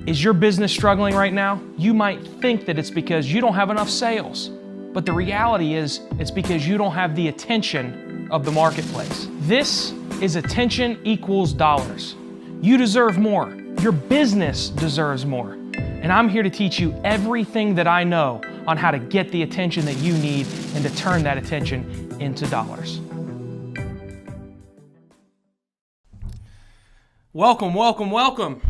Is your business struggling right now? You might think that it's because you don't have enough sales, but the reality is it's because you don't have the attention of the marketplace. This is attention equals dollars. You deserve more. Your business deserves more. And I'm here to teach you everything that I know on how to get the attention that you need and to turn that attention into dollars. Welcome, welcome, welcome.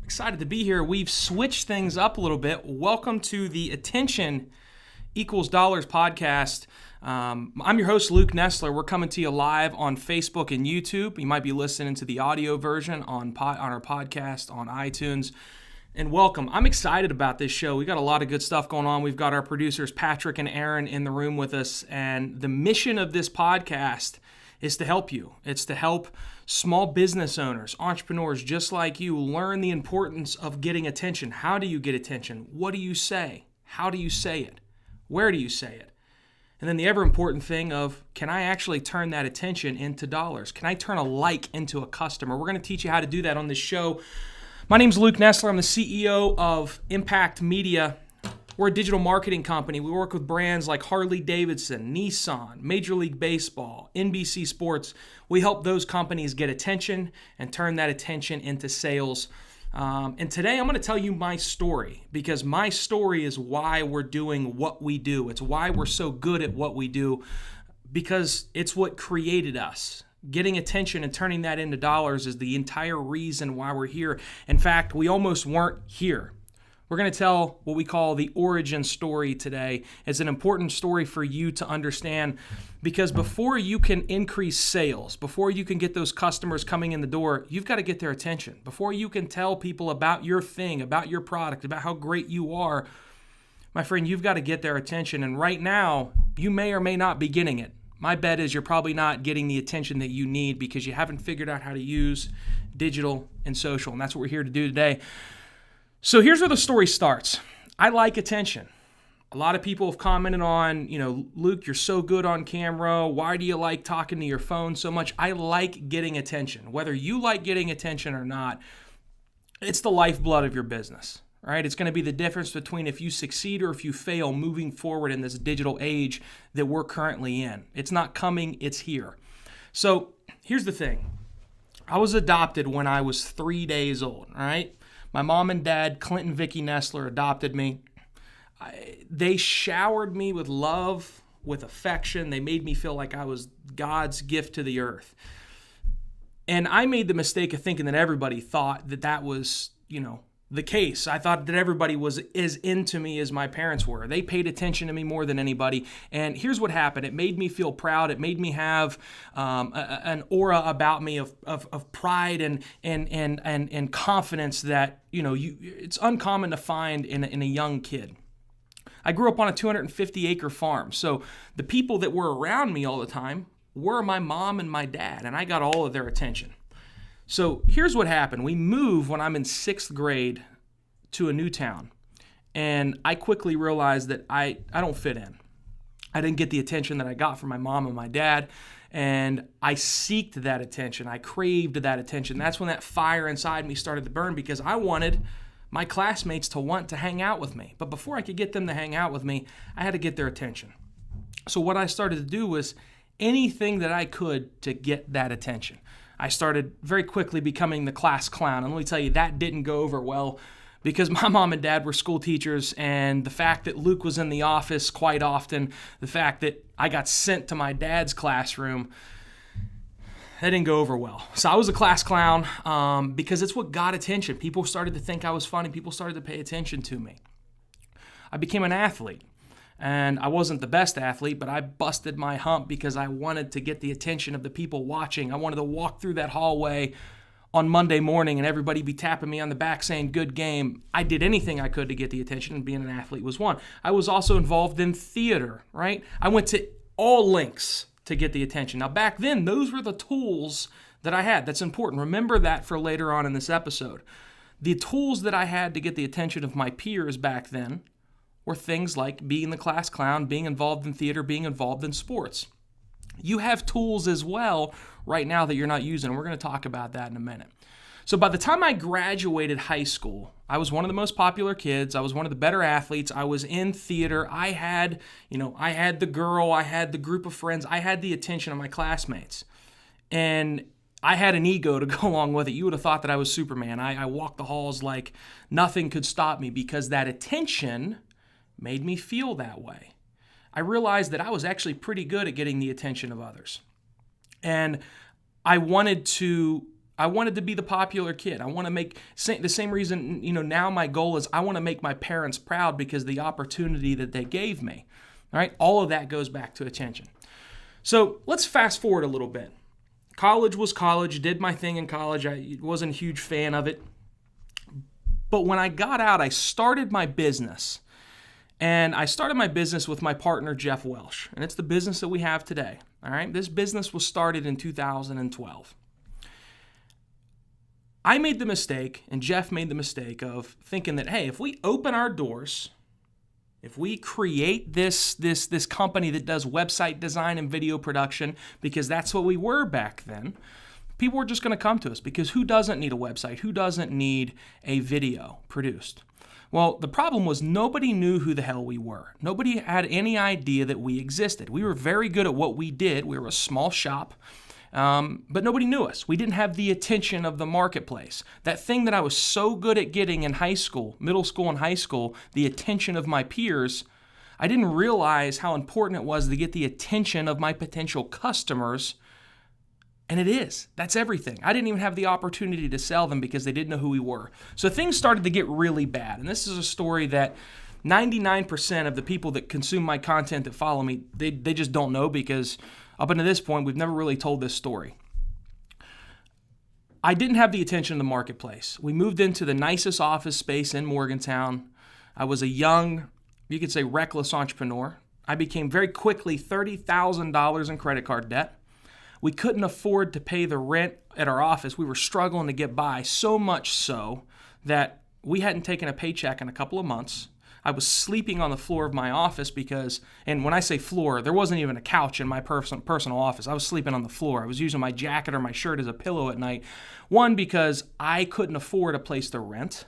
Excited to be here. We've switched things up a little bit. Welcome to the Attention Equals Dollars podcast. I'm your host, Luke Nestler. We're coming to you live on Facebook and YouTube. You might be listening to the audio version on our podcast on iTunes. And welcome. I'm excited about this show. We got a lot of good stuff going on. We've got our producers, Patrick and Aaron, in the room with us. And the mission of this podcast is to help you. It's to help small business owners, entrepreneurs just like you learn the importance of getting attention. How do you get attention? What do you say? How do you say it? Where do you say it? And then the ever important thing of, can I actually turn that attention into dollars? Can I turn a like into a customer? We're going to teach you how to do that on this show. My name's Luke Nestler. I'm the CEO of Impact Media. We're a digital marketing company. We work with brands like Harley-Davidson, Nissan, Major League Baseball, NBC Sports. We help those companies get attention and turn that attention into sales. And today I'm going to tell you my story, because my story is why we're doing what we do. It's why we're so good at what we do, because it's what created us. Getting attention and turning that into dollars is the entire reason why we're here. In fact, we almost weren't here. We're going to tell what we call the origin story today. It's an important story for you to understand, because before you can increase sales, before you can get those customers coming in the door, you've got to get their attention. Before you can tell people about your thing, about your product, about how great you are, my friend, you've got to get their attention. And right now, you may or may not be getting it. My bet is you're probably not getting the attention that you need because you haven't figured out how to use digital and social. And that's what we're here to do today. So here's where the story starts. I like attention. A lot of people have commented on, Luke, you're so good on camera. Why do you like talking to your phone so much? I like getting attention. Whether you like getting attention or not, it's the lifeblood of your business, right? It's going to be the difference between if you succeed or if you fail moving forward in this digital age that we're currently in. It's not coming, it's here. So here's the thing. I was adopted when I was 3 days old, all right? My mom and dad, Clint and Vicky Nestler, adopted me. They showered me with love, with affection. They made me feel like I was God's gift to the earth. And I made the mistake of thinking that everybody thought that was, the case. I thought that everybody was as into me as my parents were. They paid attention to me more than anybody. And here's what happened. It made me feel proud. It made me have an aura about me of pride and confidence that, it's uncommon to find in a young kid. I grew up on a 250-acre farm. So the people that were around me all the time were my mom and my dad, and I got all of their attention. So here's what happened. We moved when I'm in 6th grade to a new town. And I quickly realized that I don't fit in. I didn't get the attention that I got from my mom and my dad. And I seeked that attention. I craved that attention. That's when that fire inside me started to burn, because I wanted my classmates to want to hang out with me. But before I could get them to hang out with me, I had to get their attention. So what I started to do was anything that I could to get that attention. I started very quickly becoming the class clown. And let me tell you, that didn't go over well, because my mom and dad were school teachers, and the fact that Luke was in the office quite often, the fact that I got sent to my dad's classroom, that didn't go over well. So I was a class clown because it's what got attention. People started to think I was funny. People started to pay attention to me. I became an athlete. And I wasn't the best athlete, but I busted my hump because I wanted to get the attention of the people watching. I wanted to walk through that hallway on Monday morning and everybody be tapping me on the back saying, good game. I did anything I could to get the attention, and being an athlete was one. I was also involved in theater, right? I went to all lengths to get the attention. Now, back then, those were the tools that I had. That's important. Remember that for later on in this episode. The tools that I had to get the attention of my peers back then were things like being the class clown, being involved in theater, being involved in sports. You have tools as well right now that you're not using, and we're going to talk about that in a minute. So by the time I graduated high school, I was one of the most popular kids. I was one of the better athletes. I was in theater. I had the girl. I had the group of friends. I had the attention of my classmates. And I had an ego to go along with it. You would have thought that I was Superman. I walked the halls like nothing could stop me because that attention made me feel that way. I realized that I was actually pretty good at getting the attention of others. And I wanted to be the popular kid. I want to make the same reason, now my goal is I want to make my parents proud because of the opportunity that they gave me. All right. All of that goes back to attention. So let's fast forward a little bit. College was college, did my thing in college. I wasn't a huge fan of it. But when I got out, I started my business. And I started my business with my partner, Jeff Welsh. And it's the business that we have today. All right. This business was started in 2012. I made the mistake, and Jeff made the mistake of thinking that, hey, if we open our doors, if we create this company that does website design and video production, because that's what we were back then, people were just going to come to us because who doesn't need a website? Who doesn't need a video produced? Well, the problem was nobody knew who the hell we were. Nobody had any idea that we existed. We were very good at what we did. We were a small shop. But nobody knew us. We didn't have the attention of the marketplace. That thing that I was so good at getting in high school, middle school and high school, the attention of my peers, I didn't realize how important it was to get the attention of my potential customers. And it is. That's everything. I didn't even have the opportunity to sell them because they didn't know who we were. So things started to get really bad. And this is a story that 99% of the people that consume my content that follow me, they just don't know because up until this point, we've never really told this story. I didn't have the attention of the marketplace. We moved into the nicest office space in Morgantown. I was a young, you could say reckless entrepreneur. I became very quickly $30,000 in credit card debt. We couldn't afford to pay the rent at our office. We were struggling to get by, so much so that we hadn't taken a paycheck in a couple of months. I was sleeping on the floor of my office because, and when I say floor, there wasn't even a couch in my personal office. I was sleeping on the floor. I was using my jacket or my shirt as a pillow at night. One, because I couldn't afford a place to rent,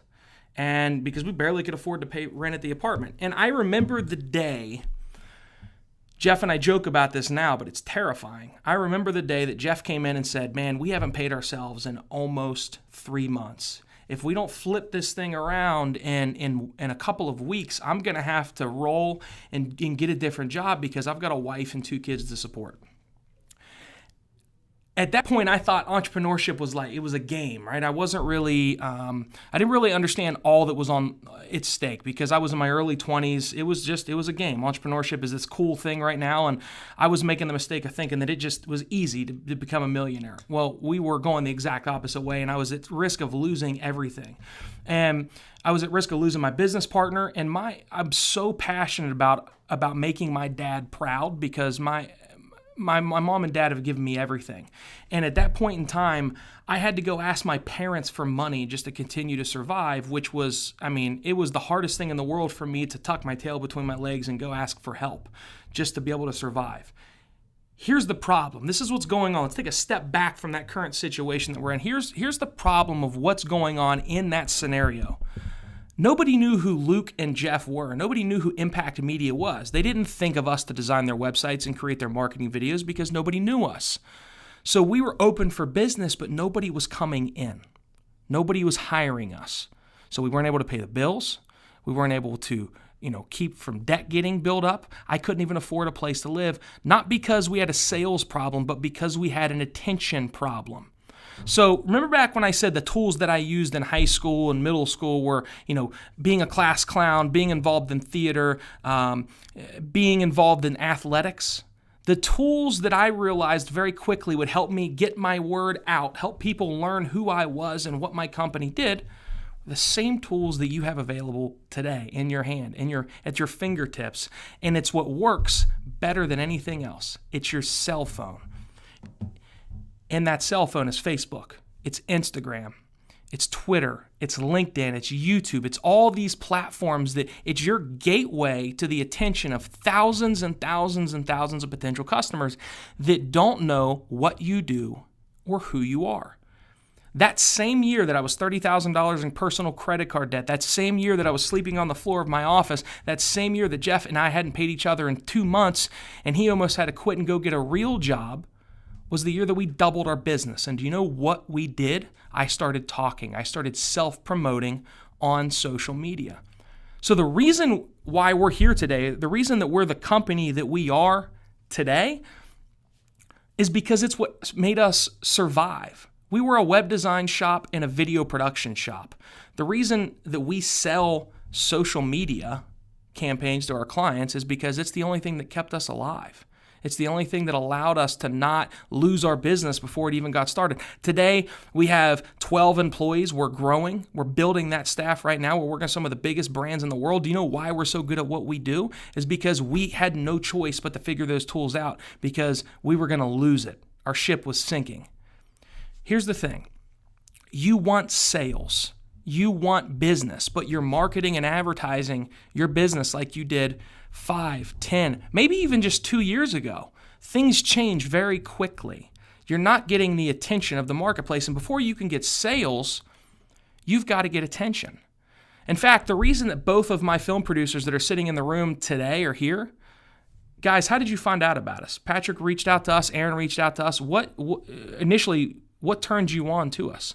and because we barely could afford to pay rent at the apartment. And I remember the day, Jeff and I joke about this now, but it's terrifying. I remember the day that Jeff came in and said, man, we haven't paid ourselves in almost 3 months. If we don't flip this thing around in a couple of weeks, I'm going to have to roll and get a different job because I've got a wife and 2 kids to support. At that point, I thought entrepreneurship was it was a game, right? I wasn't really, I didn't really understand all that was on its stake because I was in my early 20s. It was a game. Entrepreneurship is this cool thing right now, and I was making the mistake of thinking that it just was easy to become a millionaire. Well, we were going the exact opposite way, and I was at risk of losing everything. And I was at risk of losing my business partner, and I'm so passionate about making my dad proud because my mom and dad have given me everything. And at that point in time, I had to go ask my parents for money just to continue to survive, which was, it was the hardest thing in the world for me to tuck my tail between my legs and go ask for help just to be able to survive. Here's the problem. This is what's going on. Let's take a step back from that current situation that we're in. Here's the problem of what's going on in that scenario. Nobody knew who Luke and Jeff were. Nobody knew who Impact Media was. They didn't think of us to design their websites and create their marketing videos because nobody knew us. So we were open for business, but nobody was coming in. Nobody was hiring us. So we weren't able to pay the bills. We weren't able to, keep from debt getting built up. I couldn't even afford a place to live, not because we had a sales problem, but because we had an attention problem. So remember back when I said the tools that I used in high school and middle school were, being a class clown, being involved in theater, being involved in athletics? The tools that I realized very quickly would help me get my word out, help people learn who I was and what my company did, the same tools that you have available today in your hand, at your fingertips. And it's what works better than anything else. It's your cell phone. And that cell phone is Facebook, it's Instagram, it's Twitter, it's LinkedIn, it's YouTube, it's all these platforms that it's your gateway to the attention of thousands and thousands and thousands of potential customers that don't know what you do or who you are. That same year that I was $30,000 in personal credit card debt, that same year that I was sleeping on the floor of my office, that same year that Jeff and I hadn't paid each other in 2 months and he almost had to quit and go get a real job, was the year that we doubled our business. And do you know what we did? I started talking. I started self-promoting on social media. So the reason why we're here today, the reason that we're the company that we are today, is because it's what made us survive. We were a web design shop and a video production shop. The reason that we sell social media campaigns to our clients is because it's the only thing that kept us alive. It's the only thing that allowed us to not lose our business before it even got started. Today, we have 12 employees. We're growing. We're building that staff right now. We're working on some of the biggest brands in the world. Do you know why we're so good at what we do? Is because we had no choice but to figure those tools out because we were going to lose it. Our ship was sinking. Here's the thing. You want sales. You want business, but you're marketing and advertising your business like you did 5, 10, maybe even just 2 years ago. Things change very quickly. You're not getting the attention of the marketplace, and before you can get sales, you've got to get attention. In fact, the reason that both of my film producers that are sitting in the room today are here, guys, how did you find out about us? Patrick reached out to us. Aaron reached out to us. Initially, what turned you on to us?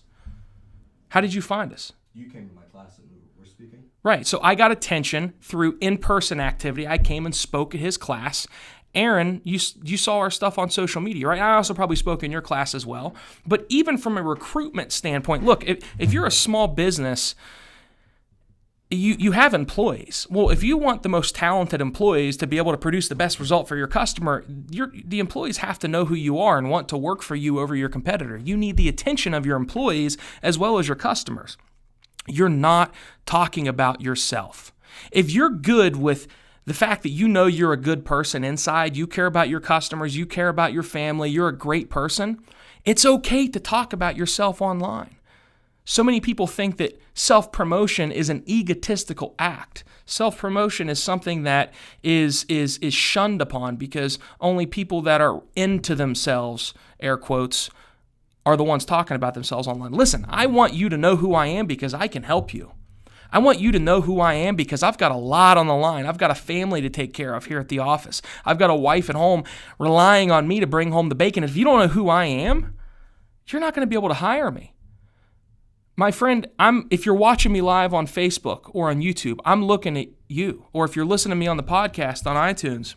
How did you find us? You came to my class and we're speaking. Right. So I got attention through in-person activity. I came and spoke at his class. Aaron, you saw our stuff on social media, right? I also probably spoke in your class as well. But even from a recruitment standpoint, look, if you're a small business, you have employees. Well, if you want the most talented employees to be able to produce the best result for your customer, the employees have to know who you are and want to work for you over your competitor. You need the attention of your employees as well as your customers. You're not talking about yourself. If you're good with the fact that you know you're a good person inside, you care about your customers, you care about your family, you're a great person, it's okay to talk about yourself online. So many people think that self-promotion is an egotistical act. Self-promotion is something that is shunned upon because only people that are into themselves, air quotes, are the ones talking about themselves online. Listen, I want you to know who I am because I can help you. I want you to know who I am because I've got a lot on the line. I've got a family to take care of here at the office. I've got a wife at home relying on me to bring home the bacon. If you don't know who I am, you're not going to be able to hire me. My friend, if you're watching me live on Facebook or on YouTube, I'm looking at you. Or if you're listening to me on the podcast on iTunes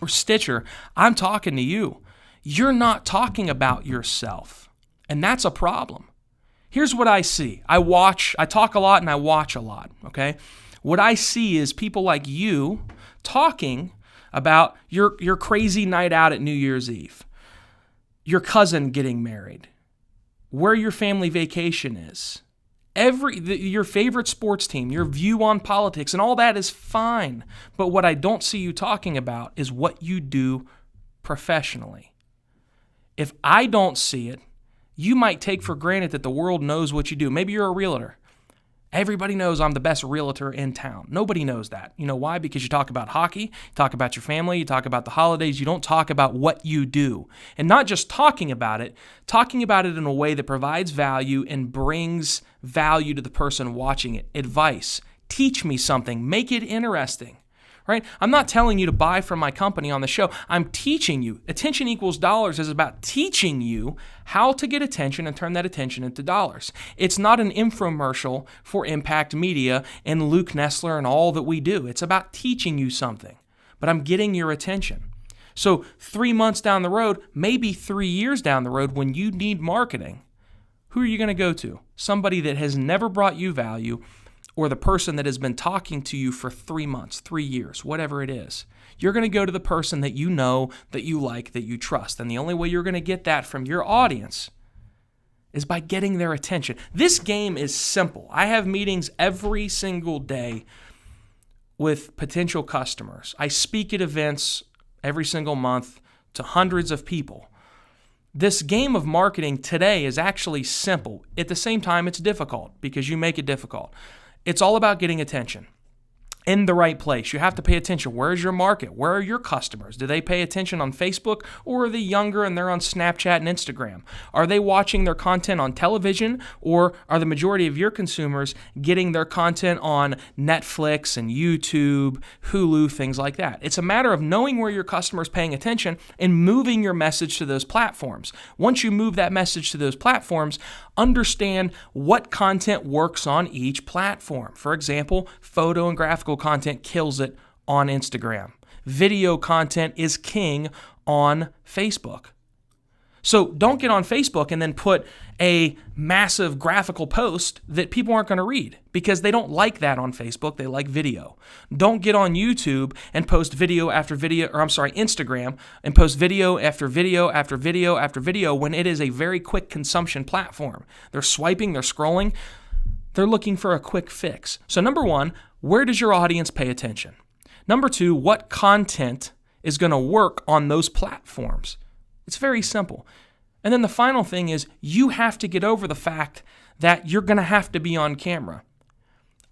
or Stitcher, I'm talking to you. You're not talking about yourself, and that's a problem. Here's what I see. I talk a lot and I watch a lot, okay? What I see is people like you talking about your crazy night out at New Year's Eve, your cousin getting married, where your family vacation is, your favorite sports team, your view on politics, and all that is fine. But what I don't see you talking about is what you do professionally. If I don't see it, you might take for granted that the world knows what you do. Maybe you're a realtor. Everybody knows I'm the best realtor in town. Nobody knows that. You know why? Because you talk about hockey, you talk about your family, you talk about the holidays. You don't talk about what you do. And not just talking about it in a way that provides value and brings value to the person watching it. Advice. Teach me something. Make it interesting. Right? I'm not telling you to buy from my company on the show. I'm teaching you. Attention Equals Dollars is about teaching you how to get attention and turn that attention into dollars. It's not an infomercial for Impact Media and Luke Nestler and all that we do. It's about teaching you something, but I'm getting your attention. So 3 months down the road, maybe 3 years down the road, when you need marketing, who are you going to go to? Somebody that has never brought you value, or the person that has been talking to you for 3 months, 3 years, whatever it is. You're going to go to the person that you know, that you like, that you trust. And the only way you're going to get that from your audience is by getting their attention. This game is simple. I have meetings every single day with potential customers. I speak at events every single month to hundreds of people. This game of marketing today is actually simple. At the same time, it's difficult because you make it difficult. It's all about getting attention. in the right place. You have to pay attention. Where is your market? Where are your customers? Do they pay attention on Facebook, or are they younger and they're on Snapchat and Instagram? Are they watching their content on television, or are the majority of your consumers getting their content on Netflix and YouTube, Hulu, things like that? It's a matter of knowing where your customer is paying attention and moving your message to those platforms. Once you move that message to those platforms, understand what content works on each platform. For example, photo and graphical content kills it on Instagram. Video content is king on Facebook. So don't get on Facebook and then put a massive graphical post that people aren't going to read, because they don't like that on Facebook. They like video. Don't get on YouTube and post video after video, Instagram, and post video after video after video after video when it is a very quick consumption platform. They're swiping, they're scrolling, they're looking for a quick fix. So number one, where does your audience pay attention? Number two, what content is going to work on those platforms? It's very simple. And then the final thing is, you have to get over the fact that you're going to have to be on camera.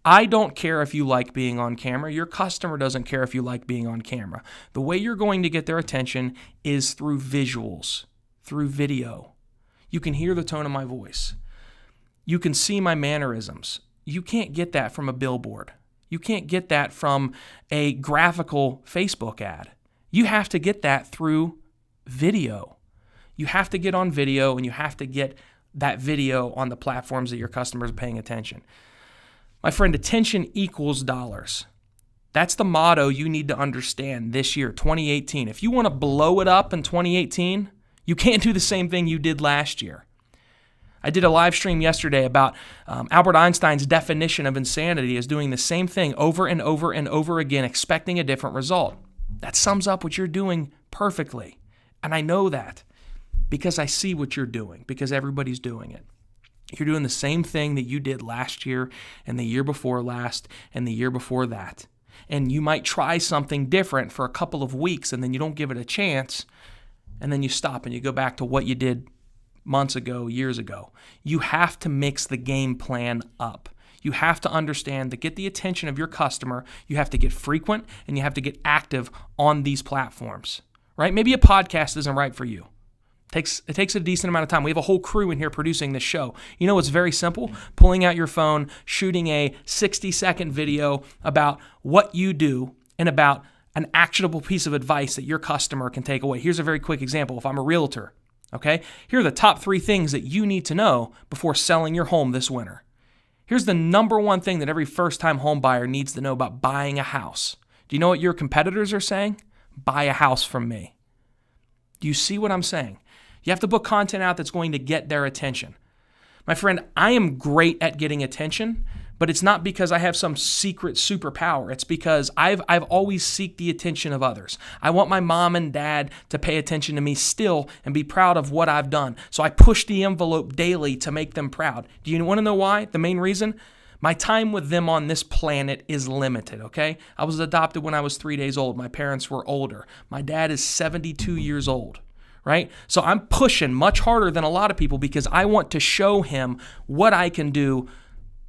I don't care if you like being on camera. Your customer doesn't care if you like being on camera. The way you're going to get their attention is through visuals, through video. You can hear the tone of my voice. You can see my mannerisms. You can't get that from a billboard. You can't get that from a graphical Facebook ad. You have to get that through video. You have to get on video, and you have to get that video on the platforms that your customers are paying attention. My friend, attention equals dollars. That's the motto you need to understand this year, 2018. If you want to blow it up in 2018, you can't do the same thing you did last year. I did a live stream yesterday about Albert Einstein's definition of insanity as doing the same thing over and over and over again, expecting a different result. That sums up what you're doing perfectly. And I know that because I see what you're doing, because everybody's doing it. You're doing the same thing that you did last year and the year before last and the year before that. And you might try something different for a couple of weeks, and then you don't give it a chance, and then you stop and you go back to what you did months ago, years ago. You have to mix the game plan up. You have to understand that get the attention of your customer, you have to get frequent and you have to get active on these platforms, right? Maybe a podcast isn't right for you. It takes a decent amount of time. We have a whole crew in here producing this show. You know, it's very simple. Pulling out your phone, shooting a 60-second video about what you do and about an actionable piece of advice that your customer can take away. Here's a very quick example. If I'm a realtor, okay, here are the top 3 things that you need to know before selling your home this winter. Here's the number one thing that every first-time home buyer needs to know about buying a house. Do you know what your competitors are saying? Buy a house from me. Do you see what I'm saying? You have to put content out that's going to get their attention. My friend, I am great at getting attention, but it's not because I have some secret superpower. It's because I've always sought the attention of others. I want my mom and dad to pay attention to me still and be proud of what I've done. So I push the envelope daily to make them proud. Do you want to know why? The main reason? My time with them on this planet is limited, okay? I was adopted when I was 3 days old. My parents were older. My dad is 72 years old. Right? So I'm pushing much harder than a lot of people because I want to show him what I can do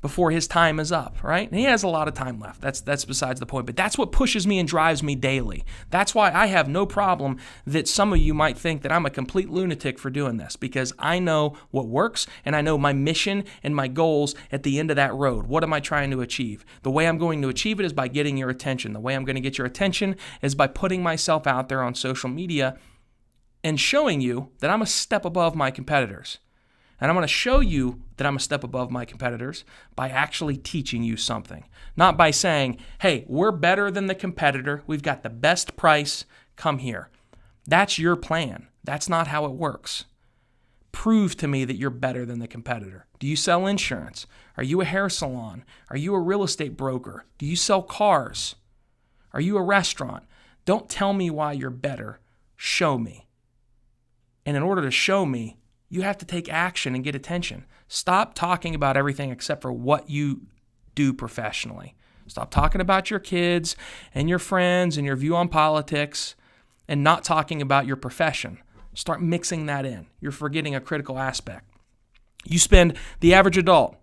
before his time is up, right? And he has a lot of time left. That's besides the point. But that's what pushes me and drives me daily. That's why I have no problem that some of you might think that I'm a complete lunatic for doing this, because I know what works and I know my mission and my goals at the end of that road. What am I trying to achieve? The way I'm going to achieve it is by getting your attention. The way I'm going to get your attention is by putting myself out there on social media and showing you that I'm a step above my competitors. And I'm going to show you that I'm a step above my competitors by actually teaching you something. Not by saying, hey, we're better than the competitor. We've got the best price. Come here. That's your plan. That's not how it works. Prove to me that you're better than the competitor. Do you sell insurance? Are you a hair salon? Are you a real estate broker? Do you sell cars? Are you a restaurant? Don't tell me why you're better. Show me. And in order to show me, you have to take action and get attention. Stop talking about everything except for what you do professionally. Stop talking about your kids and your friends and your view on politics and not talking about your profession. Start mixing that in. You're forgetting a critical aspect. The average adult,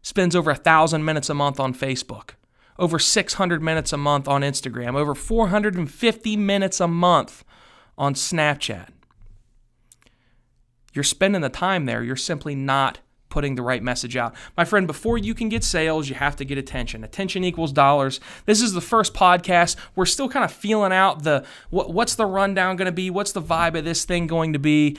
spends over 1,000 minutes a month on Facebook. over 600 minutes a month on Instagram, over 450 minutes a month on Snapchat. You're spending the time there. You're simply not putting the right message out. My friend, before you can get sales, you have to get attention. Attention equals dollars. This is the first podcast. We're still kind of feeling out what's the rundown going to be? What's the vibe of this thing going to be?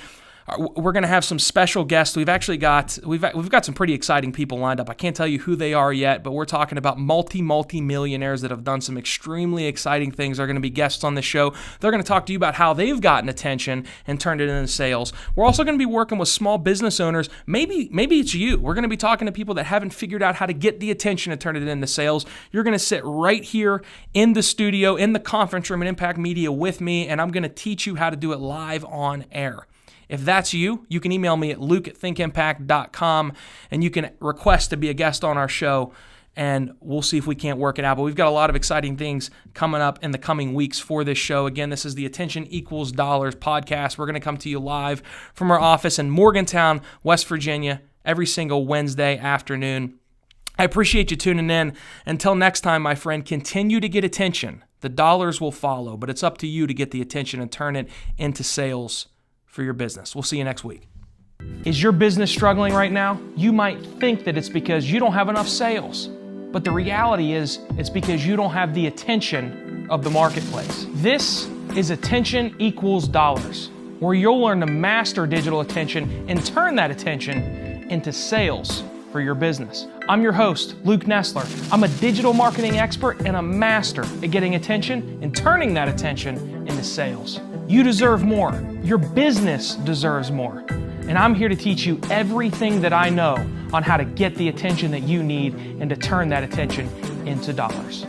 We're going to have some special guests. We've got some pretty exciting people lined up. I can't tell you who they are yet, but we're talking about multi-millionaires that have done some extremely exciting things. They're going to be guests on the show. They're going to talk to you about how they've gotten attention and turned it into sales. We're also going to be working with small business owners. Maybe it's you. We're going to be talking to people that haven't figured out how to get the attention and turn it into sales. You're going to sit right here in the studio, in the conference room at Impact Media with me, and I'm going to teach you how to do it live on air. If that's you, you can email me at luke@thinkimpact.com, and you can request to be a guest on our show, and we'll see if we can't work it out. But we've got a lot of exciting things coming up in the coming weeks for this show. Again, this is the Attention Equals Dollars podcast. We're going to come to you live from our office in Morgantown, West Virginia, every single Wednesday afternoon. I appreciate you tuning in. Until next time, my friend, continue to get attention. The dollars will follow, but it's up to you to get the attention and turn it into sales for your business. We'll see you next week. Is your business struggling right now? You might think that it's because you don't have enough sales, but the reality is it's because you don't have the attention of the marketplace. This is Attention Equals Dollars, where you'll learn to master digital attention and turn that attention into sales for your business. I'm your host, Luke Nestler. I'm a digital marketing expert and a master at getting attention and turning that attention into sales. You deserve more. Your business deserves more. And I'm here to teach you everything that I know on how to get the attention that you need and to turn that attention into dollars.